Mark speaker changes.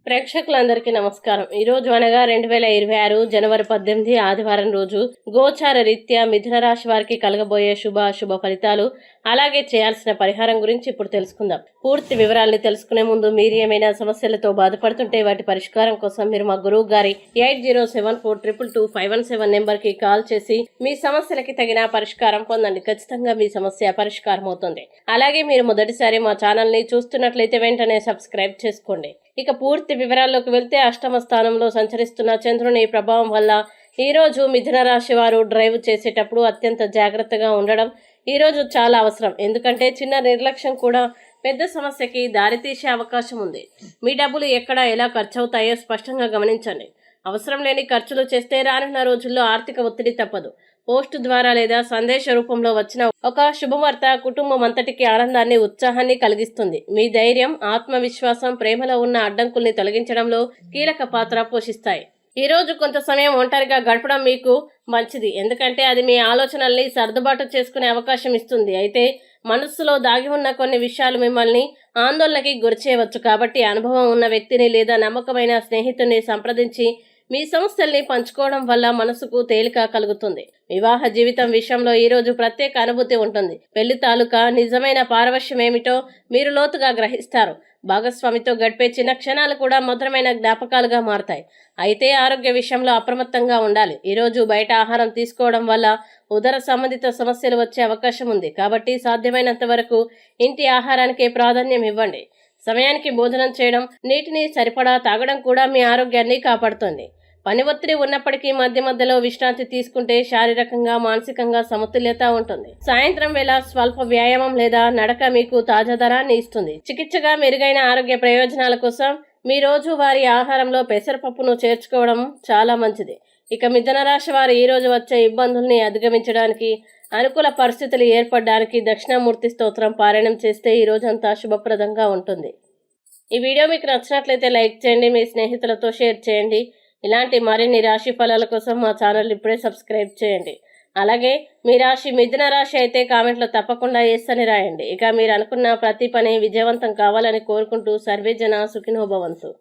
Speaker 1: ప్రేక్షకులందరికీ నమస్కారం. ఈ రోజు అనగా 2026 జనవరి 18 ఆదివారం రోజు గోచార రీత్యా మిథున రాశి వారికి కలగబోయే శుభ ఫలితాలు, అలాగే చేయాల్సిన పరిహారం గురించి ఇప్పుడు తెలుసుకుందాం. పూర్తి వివరాల్ని తెలుసుకునే ముందు మీరు ఏమైనా సమస్యలతో బాధపడుతుంటే వాటి పరిష్కారం కోసం మీరు మా గురువు గారి 8074222517 నెంబర్కి కాల్ చేసి మీ సమస్యలకి తగిన పరిష్కారం పొందండి. ఖచ్చితంగా మీ సమస్య పరిష్కారం అవుతుంది. అలాగే మీరు మొదటిసారి మా ఛానల్ని చూస్తున్నట్లయితే వెంటనే సబ్స్క్రైబ్ చేసుకోండి. ఇక పూర్తి వివరాల్లోకి వెళ్తే అష్టమ స్థానంలో సంచరిస్తున్న చంద్రుని ప్రభావం వల్ల ఈరోజు మిథున రాశి వారు డ్రైవ్ చేసేటప్పుడు అత్యంత జాగ్రత్తగా ఉండడం ఈరోజు చాలా అవసరం. ఎందుకంటే చిన్న నిర్లక్ష్యం కూడా పెద్ద సమస్యకి దారితీసే అవకాశం ఉంది. మీ డబ్బులు ఎక్కడ ఎలా ఖర్చు అవుతాయో స్పష్టంగా గమనించండి. అవసరం లేని ఖర్చులు చేస్తే రానున్న రోజుల్లో ఆర్థిక ఒత్తిడి తప్పదు. పోస్టు ద్వారా లేదా సందేశ రూపంలో వచ్చిన ఒక శుభవార్త కుటుంబం అంతటికి ఆనందాన్ని, ఉత్సాహాన్ని కలిగిస్తుంది. మీ ధైర్యం, ఆత్మవిశ్వాసం ప్రేమలో ఉన్న అడ్డంకుల్ని తొలగించడంలో కీలక పాత్ర పోషిస్తాయి. ఈ రోజు కొంత సమయం ఒంటరిగా గడపడం మీకు మంచిది, ఎందుకంటే అది మీ ఆలోచనల్ని సర్దుబాటు చేసుకునే అవకాశం ఇస్తుంది. అయితే మనస్సులో దాగి ఉన్న కొన్ని విషయాలు మిమ్మల్ని ఆందోళనకి గురిచేయవచ్చు. కాబట్టి అనుభవం ఉన్న వ్యక్తిని లేదా నమ్మకమైన స్నేహితుడిని సంప్రదించి మీ సమస్యల్ని పంచుకోవడం వల్ల మనసుకు తేలిక కలుగుతుంది. వివాహ జీవితం విషయంలో ఈరోజు ప్రత్యేక అనుభూతి ఉంటుంది. పెళ్లి తాలూకా నిజమైన పారవశ్యం ఏమిటో మీరు లోతుగా గ్రహిస్తారు. భాగస్వామితో గడిపే చిన్న క్షణాలు కూడా మధురమైన జ్ఞాపకాలుగా మారతాయి. అయితే ఆరోగ్య విషయంలో అప్రమత్తంగా ఉండాలి. ఈరోజు బయట ఆహారం తీసుకోవడం వల్ల ఉదర సంబంధిత సమస్యలు వచ్చే అవకాశం ఉంది. కాబట్టి సాధ్యమైనంత వరకు ఇంటి ఆహారానికే ప్రాధాన్యం ఇవ్వండి. సమయానికి భోజనం చేయడం, నీటిని సరిపడా తాగడం కూడా మీ ఆరోగ్యాన్ని కాపాడుతుంది. పని ఒత్తిడి ఉన్నప్పటికీ మధ్య మధ్యలో విశ్రాంతి తీసుకుంటే శారీరకంగా, మానసికంగా సమతుల్యత ఉంటుంది. సాయంత్రం వేళ స్వల్ప వ్యాయామం లేదా నడక మీకు తాజాదనాన్ని ఇస్తుంది. చికిత్సగా మెరుగైన ఆరోగ్య ప్రయోజనాల కోసం మీ రోజు వారి ఆహారంలో పెసరపప్పును చేర్చుకోవడం చాలా మంచిది. ఇక మిథున రాశి వారు ఈ రోజు వచ్చే ఇబ్బందుల్ని అధిగమించడానికి, అనుకూల పరిస్థితులు ఏర్పడడానికి దక్షిణామూర్తి స్తోత్రం పారాయణం చేస్తే ఈ రోజంతా శుభప్రదంగా ఉంటుంది. ఈ వీడియో మీకు నచ్చినట్లయితే లైక్ చేయండి, మీ స్నేహితులతో షేర్ చేయండి. ఇలాంటి మరిన్ని రాశి ఫలాల కోసం మా ఛానల్ ఇప్పుడే సబ్స్క్రైబ్ చేయండి. అలాగే మీ రాశి మిథున రాశి అయితే కామెంట్లో తప్పకుండా ఎస్ అని రాయండి. ఇక మీరు అనుకున్న ప్రతి పని విజయవంతం కావాలని కోరుకుంటూ సర్వే జన సుఖినో భవంతు.